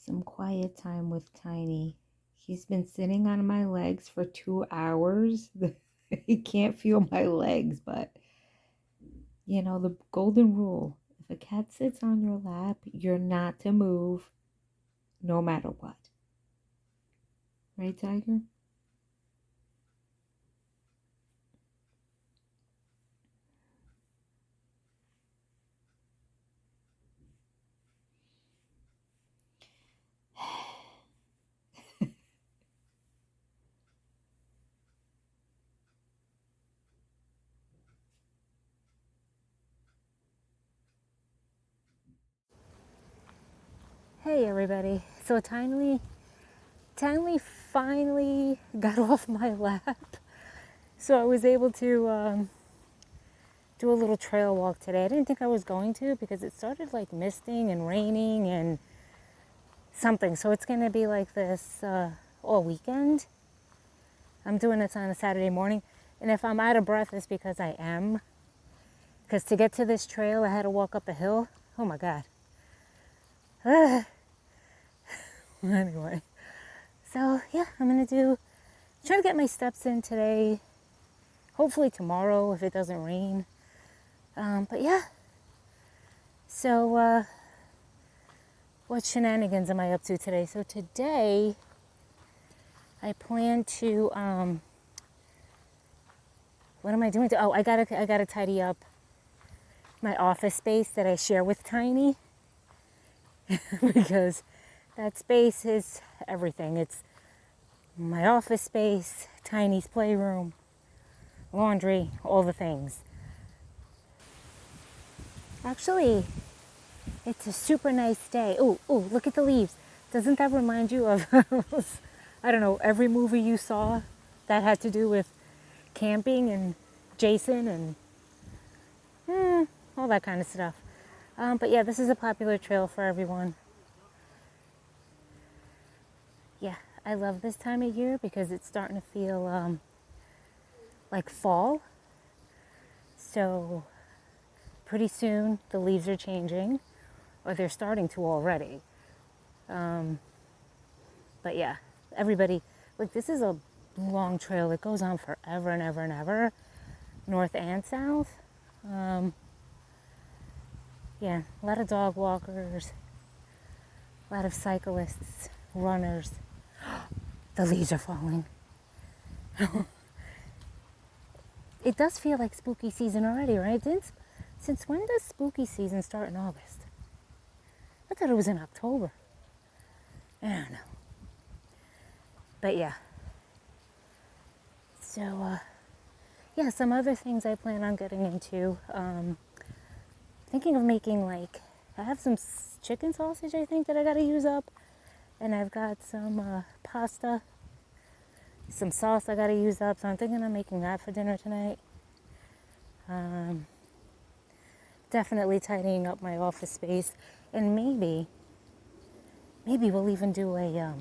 some quiet time with Tiny. He's been sitting on my legs for 2 hours. He can't feel my legs, but the golden rule, if a cat sits on your lap, you're not to move no matter what. Right, Tiger? Hey everybody. So Tiny finally got off my lap. So I was able to do a little trail walk today. I didn't think I was going to because it started like misting and raining and something. So it's going to be like this all weekend. I'm doing this on a Saturday morning. And if I'm out of breath, it's because I am. Because to get to this trail, I had to walk up a hill. Oh my God. Anyway. So yeah, I'm going to try to get my steps in today. Hopefully tomorrow if it doesn't rain. But yeah. So what shenanigans am I up to today? So today I plan to what am I doing? I gotta tidy up my office space that I share with Tiny because that space is everything. It's my office space, Tiny's playroom, laundry, all the things. Actually, it's a super nice day. Oh, look at the leaves. Doesn't that remind you of, I don't know, every movie you saw that had to do with camping and Jason and all that kind of stuff. But yeah, this is a popular trail for everyone. Yeah, I love this time of year because it's starting to feel like fall. So pretty soon the leaves are changing, or they're starting to already. But yeah, everybody, like this is a long trail. It goes on forever and ever and ever, north and south. Yeah, a lot of dog walkers, a lot of cyclists, runners. The leaves are falling. It does feel like spooky season already, right? Since when does spooky season start in August? I thought it was in October. I don't know. But yeah. So, yeah, some other things I plan on getting into. Thinking of making I have some chicken sausage I think that I gotta use up. And I've got some pasta, some sauce I gotta use up. So I'm thinking of making that for dinner tonight. Definitely tidying up my office space. And maybe we'll even do a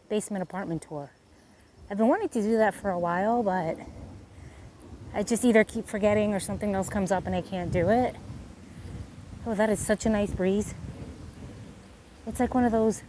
basement apartment tour. I've been wanting to do that for a while, but I just either keep forgetting or something else comes up and I can't do it. Oh, that is such a nice breeze. It's like one of those,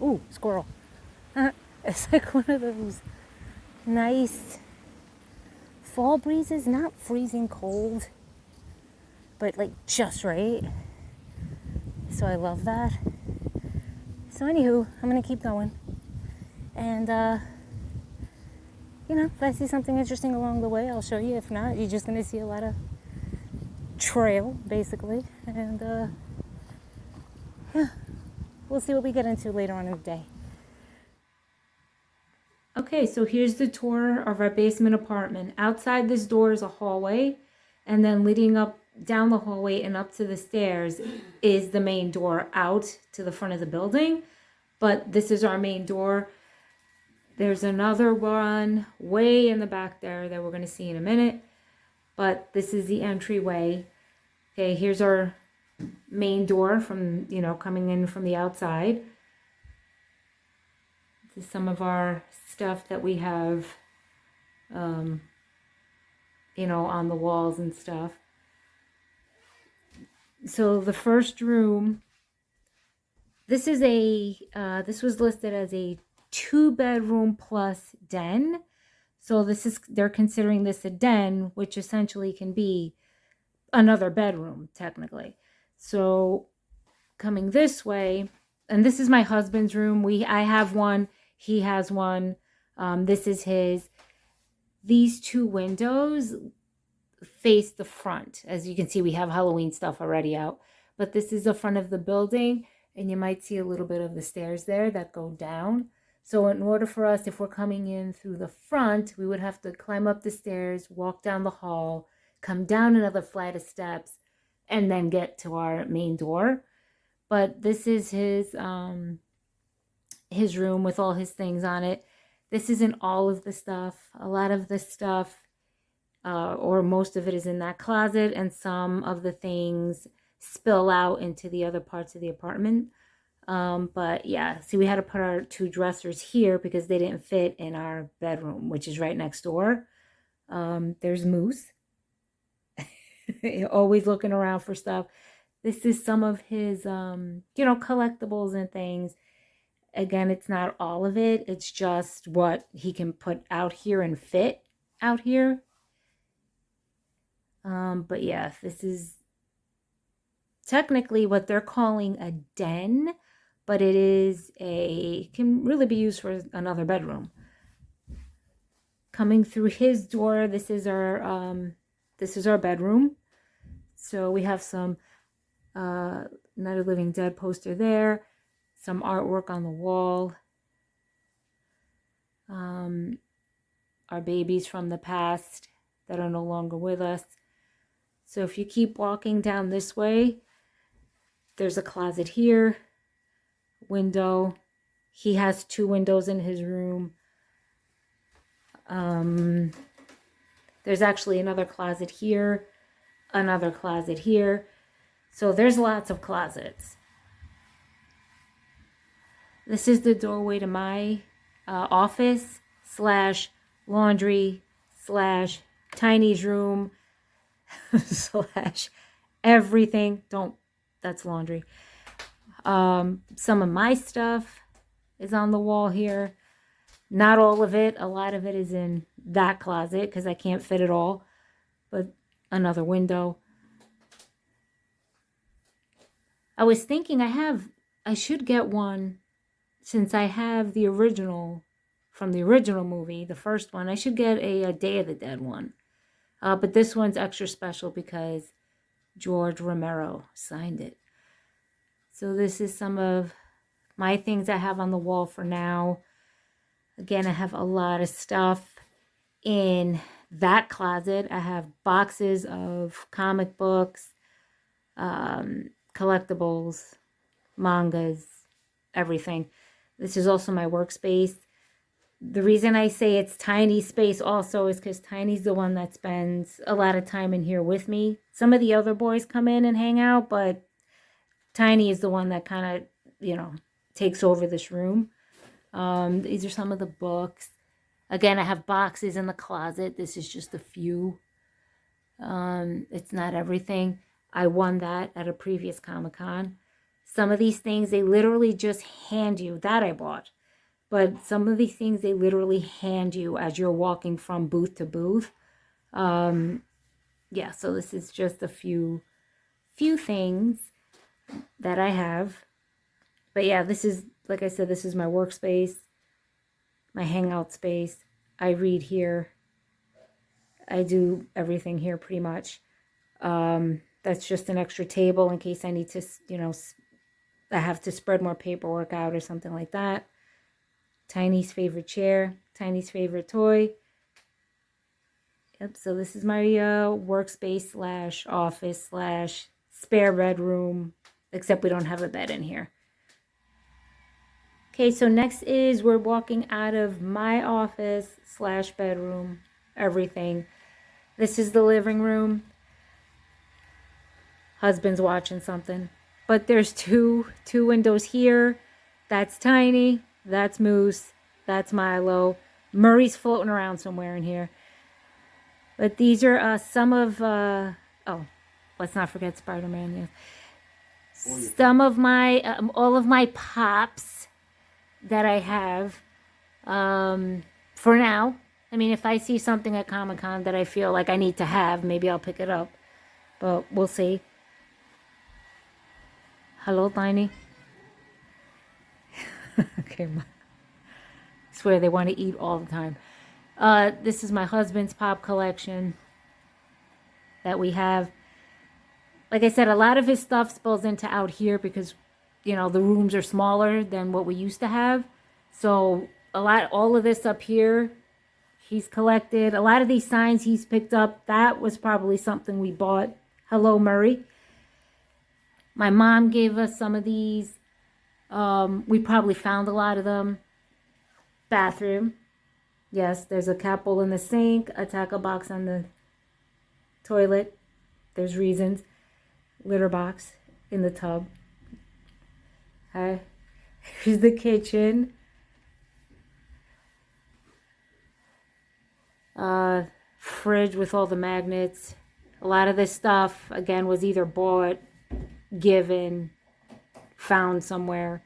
ooh, squirrel. It's like one of those nice fall breezes, not freezing cold, but like just right. So I love that. So anywho, I'm gonna keep going. And if I see something interesting along the way, I'll show you. If not, you're just gonna see a lot of trail, basically. And yeah, we'll see what we get into later on in the day. Okay, so here's the tour of our basement apartment. Outside this door is a hallway, and then leading up down the hallway and up to the stairs is the main door out to the front of the building. But this is our main door. There's another one way in the back there that we're going to see in a minute. But this is the entryway. Okay, here's our main door from, coming in from the outside. This is some of our stuff that we have, on the walls and stuff. So the first room, this is a, this was listed as a 2-bedroom plus den. So they're considering this a den, which essentially can be another bedroom, technically. So coming this way, and this is my husband's room. I have one, he has one. This is his. These 2 windows face the front. As you can see, we have Halloween stuff already out, but this is the front of the building, and you might see a little bit of the stairs there that go down. So in order for us, if we're coming in through the front, we would have to climb up the stairs, walk down the hall, come down another flight of steps, and then get to our main door. But this is his room with all his things on it. This isn't all of the stuff. A lot of the stuff, or most of it, is in that closet, and some of the things spill out into the other parts of the apartment. But yeah, see, we had to put our 2 dressers here because they didn't fit in our bedroom, which is right next door. There's Moose. Always looking around for stuff. This is some of his, collectibles and things. Again, it's not all of it. It's just what he can put out here and fit out here. But yeah, this is technically what they're calling a den, but can really be used for another bedroom. Coming through his door, this is our bedroom. So we have some Night of the Living Dead poster there, some artwork on the wall, our babies from the past that are no longer with us. So if you keep walking down this way, there's a closet here, window. He has 2 windows in his room. There's actually another closet here, another closet here. So there's lots of closets. This is the doorway to my office / laundry / Tiny's room / everything. That's laundry. Some of my stuff is on the wall here. Not all of it. A lot of it is in that closet because I can't fit it all. But another window. I was thinking I should get one, since I have the original from the original movie, the first one. I should get a Day of the Dead one. But this one's extra special because George Romero signed it. So this is some of my things I have on the wall for now. Again, I have a lot of stuff in that closet. I have boxes of comic books, collectibles, mangas, everything. This is also my workspace. The reason I say it's Tiny space also is because Tiny's the one that spends a lot of time in here with me. Some of the other boys come in and hang out, but Tiny is the one that kind of, takes over this room. These are some of the books. Again, I have boxes in the closet. This is just a few. It's not everything. I won that at a previous Comic-Con. Some of these things, they literally just hand you. That I bought. But some of these things, they literally hand you as you're walking from booth to booth. Yeah, so this is just a few things that I have. But yeah, this is, like I said, this is my workspace, my hangout space. I read here. I do everything here pretty much. That's just an extra table in case I need to, I have to spread more paperwork out or something like that. Tiny's favorite chair, Tiny's favorite toy. Yep, so this is my workspace / office / spare bedroom, except we don't have a bed in here. Okay, so next is we're walking out of my office / bedroom, everything. This is the living room. Husband's watching something. But there's two windows here. That's Tiny. That's Moose. That's Milo. Murray's floating around somewhere in here. But these are some of... let's not forget Spider-Man. Yes. some of my, all of my pops that I have, for now. I mean, if I see something at Comic-Con that I feel like I need to have, maybe I'll pick it up. But we'll see. Hello, Tiny. Okay, I swear they want to eat all the time. This is my husband's pop collection that we have. Like I said, a lot of his stuff spills into out here because, you know, the rooms are smaller than what we used to have. So all of this up here, he's collected. A lot of these signs he's picked up, that was probably something we bought. Hello, Murray. My mom gave us some of these. We probably found a lot of them. Bathroom. Yes, there's a cat bowl in the sink, a tackle box on the toilet. There's reasons. Litter box in the tub. Okay. Here's the kitchen. Fridge with all the magnets. A lot of this stuff, again, was either bought, given, found somewhere.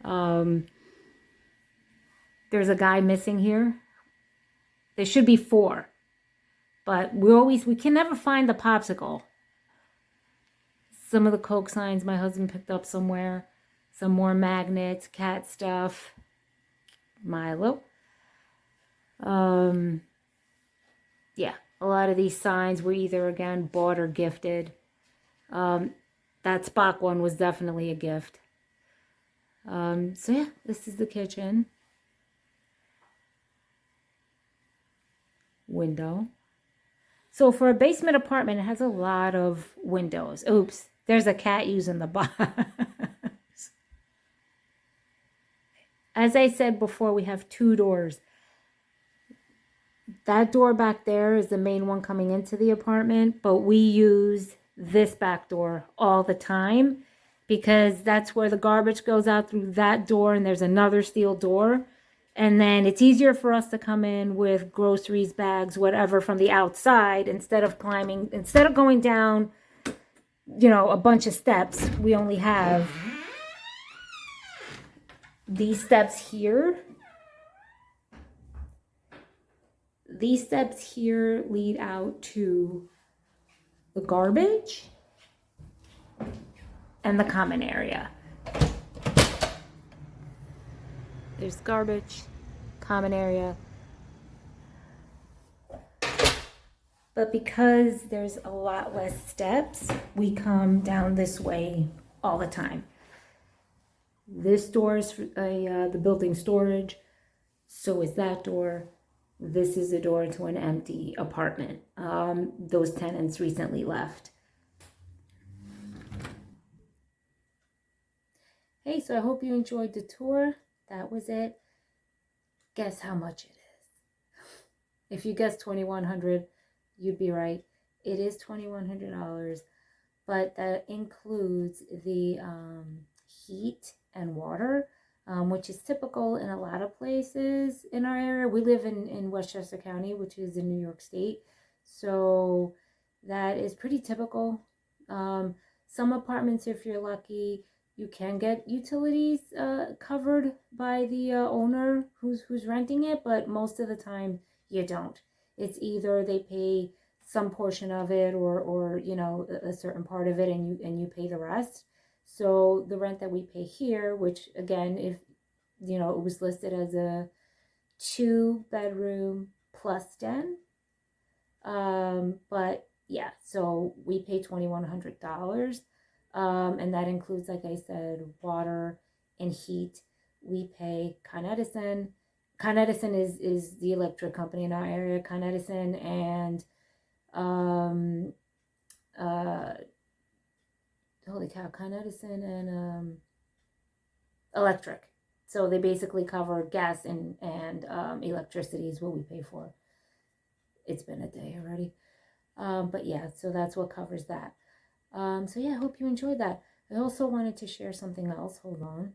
There's a guy missing here. There should be 4. But we can never find the popsicle. Some of the Coke signs my husband picked up somewhere. Some more magnets, cat stuff. Milo. Yeah, a lot of these signs were either, again, bought or gifted. That Spock one was definitely a gift. So yeah, this is the kitchen. Window. So for a basement apartment, it has a lot of windows. Oops, there's a cat using the box. As I said before, we have 2 doors. That door back there is the main one coming into the apartment, but we use this back door all the time because that's where the garbage goes out through that door, and there's another steel door. And then it's easier for us to come in with groceries, bags, whatever from the outside instead of going down, you know, a bunch of steps. We only have these steps here. These steps here lead out to the garbage and the common area. There's garbage, common area. But because there's a lot less steps, we come down this way all the time. This door is the built-in storage. So is that door. This is a door to an empty apartment. Those tenants recently left. Hey, so I hope you enjoyed the tour. That was it. Guess how much it is. If you guessed $2,100, you'd be right. It is $2,100, but that includes the heat and water, which is typical in a lot of places in our area. We live in Westchester County, which is in New York State. So that is pretty typical. Some apartments, if you're lucky, you can get utilities covered by the owner who's renting it, but most of the time you don't. It's either they pay some portion of it or you know, a certain part of it, and you pay the rest. So the rent that we pay here, which again, if you know, it was listed as a 2-bedroom plus den, but yeah, so we pay $2,100. And that includes, like I said, water and heat. We pay Con Edison. Con Edison is the electric company in our area. Con Edison and holy cow, Con Edison and electric. So they basically cover gas and electricity is what we pay for. It's been a day already. But yeah, so that's what covers that. So yeah, I hope you enjoyed that. I also wanted to share something else. Hold on.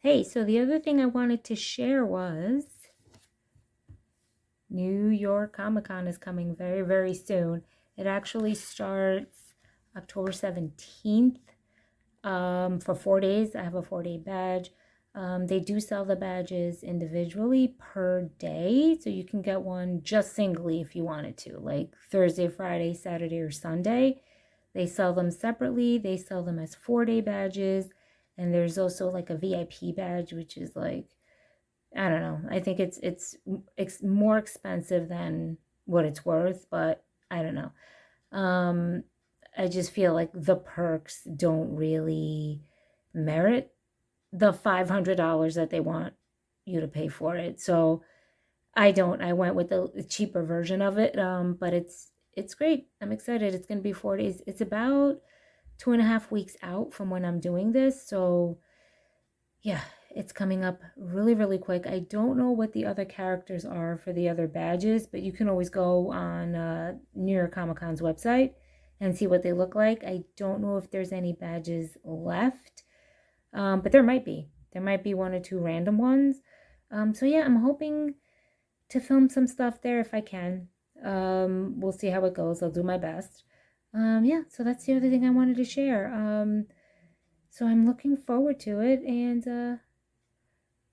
Hey, so the other thing I wanted to share was New York Comic Con is coming very, very soon. It actually starts October 17th for 4 days. I have a 4-day badge. They do sell the badges individually per day, so you can get one just singly if you wanted to, like Thursday, Friday, Saturday, or Sunday. They sell them separately. They sell them as 4-day badges, and there's also like a VIP badge, which is like, I don't know. I think it's more expensive than what it's worth, but I don't know. I just feel like the perks don't really merit the $500 that they want you to pay for it. So I don't. I went with the cheaper version of it. But it's great. I'm excited. It's gonna be 4 days. It's about 2.5 weeks out from when I'm doing this. So yeah, it's coming up really, really quick. I don't know what the other characters are for the other badges, but you can always go on New York Comic Con's website and see what they look like. I don't know if there's any badges left, but there might be. There might be 1 or 2 random ones. So yeah, I'm hoping to film some stuff there if I can. We'll see how it goes. I'll do my best. Yeah, so that's the other thing I wanted to share. So I'm looking forward to it, and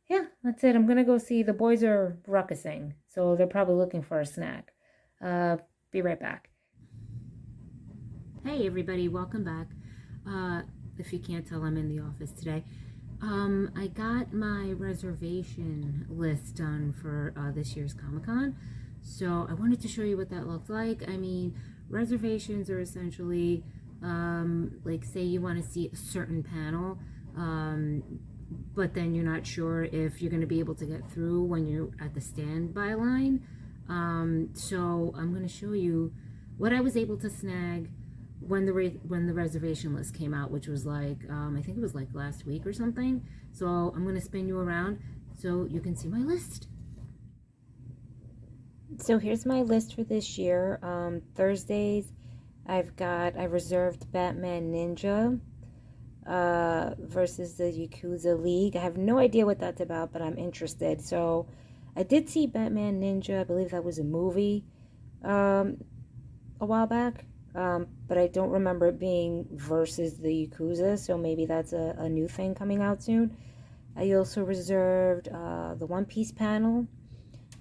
yeah, that's it. I'm gonna go see the boys are ruckusing, so they're probably looking for a snack. Be right back. Hey everybody, welcome back. If you can't tell, I'm in the office today. I got my reservation list done for this year's Comic-Con, so I wanted to show you what that looked like. I mean, reservations are essentially like, say you want to see a certain panel, but then you're not sure if you're going to be able to get through when you're at the standby line. So I'm going to show you what I was able to snag when the reservation list came out, which was like I think it was like last week or something. So I'm going to spin you around so you can see my list. So here's my list for this year. Thursdays, I reserved Batman Ninja versus the Yakuza League. I have no idea what that's about, but I'm interested. So I did see Batman Ninja. I believe that was a movie a while back, but I don't remember it being versus the Yakuza, so maybe that's a new thing coming out soon. I also reserved the One Piece panel.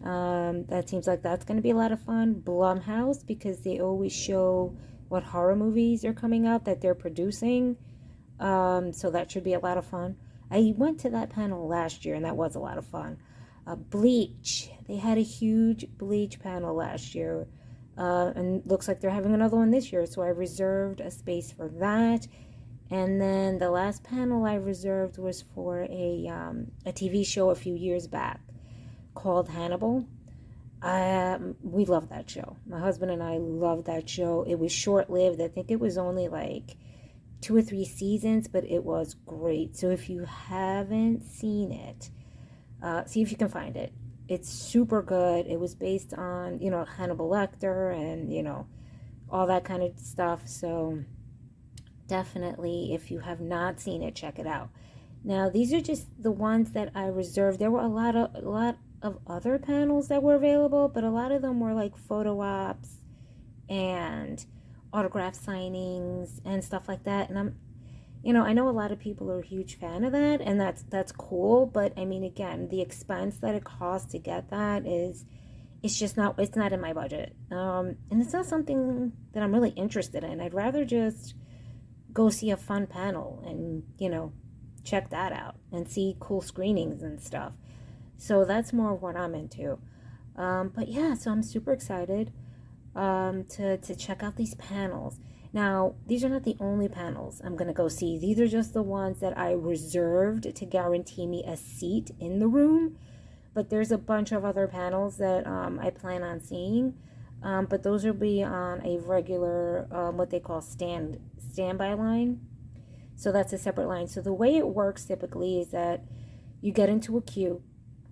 That seems like that's going to be a lot of fun. Blumhouse, because they always show what horror movies are coming out that they're producing. So that should be a lot of fun. I went to that panel last year, and that was a lot of fun. Bleach. They had a huge Bleach panel last year. And looks like they're having another one this year, so I reserved a space for that. And then the last panel I reserved was for a TV show a few years back called Hannibal. We love that show. My husband and I loved that show. It was short-lived. I think it was only like 2 or 3 seasons, but it was great. So if you haven't seen it, see if you can find it. It's super good. It was based on, Hannibal Lecter and, all that kind of stuff. So definitely, if you have not seen it, check it out. Now, these are just the ones that I reserved. There were a lot of other panels that were available, but a lot of them were like photo ops and autograph signings and stuff like that. And I know a lot of people are a huge fan of that, and that's cool. But I mean, again, the expense that it costs to get that it's not in my budget. And it's not something that I'm really interested in. I'd rather just go see a fun panel and, check that out and see cool screenings and stuff. So that's more what I'm into. But yeah, so I'm super excited to check out these panels. Now, these are not the only panels I'm going to go see. These are just the ones that I reserved to guarantee me a seat in the room. But there's a bunch of other panels that I plan on seeing. But those will be on a regular, what they call standby line. So that's a separate line. So the way it works typically is that you get into a queue.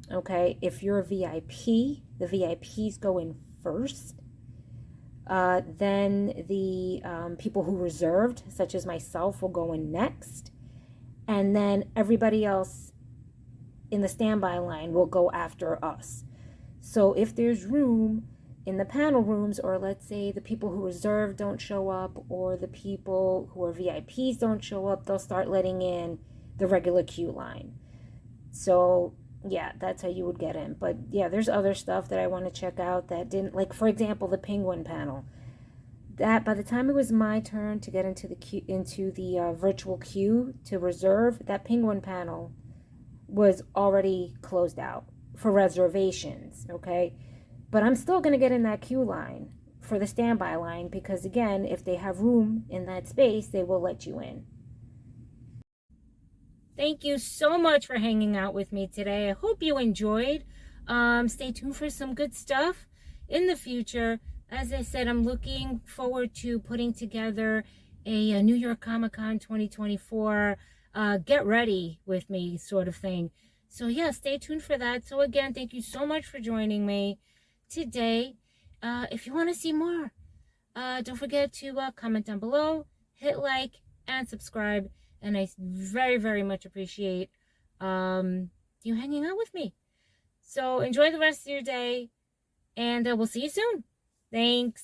Okay, if you're a VIP, the VIPs go in first. Then the people who reserved, such as myself, will go in next. And then everybody else in the standby line will go after us. So if there's room, in the panel rooms, or let's say the people who reserve don't show up, or the people who are VIPs don't show up, they'll start letting in the regular queue line. So yeah, that's how you would get in. But yeah, there's other stuff that I want to check out that didn't, like for example, the penguin panel. That by the time it was my turn to get into the queue, into the virtual queue to reserve, that penguin panel was already closed out for reservations. Okay, but I'm still going to get in that queue line for the standby line because, again, if they have room in that space, they will let you in. Thank you so much for hanging out with me today. I hope you enjoyed. Stay tuned for some good stuff in the future. As I said, I'm looking forward to putting together a New York Comic Con 2024 get ready with me sort of thing. So yeah, stay tuned for that. So again, thank you so much for joining me today. If you want to see more, don't forget to comment down below, hit like, and subscribe. And I very, very much appreciate you hanging out with me. So enjoy the rest of your day, and we'll see you soon. Thanks.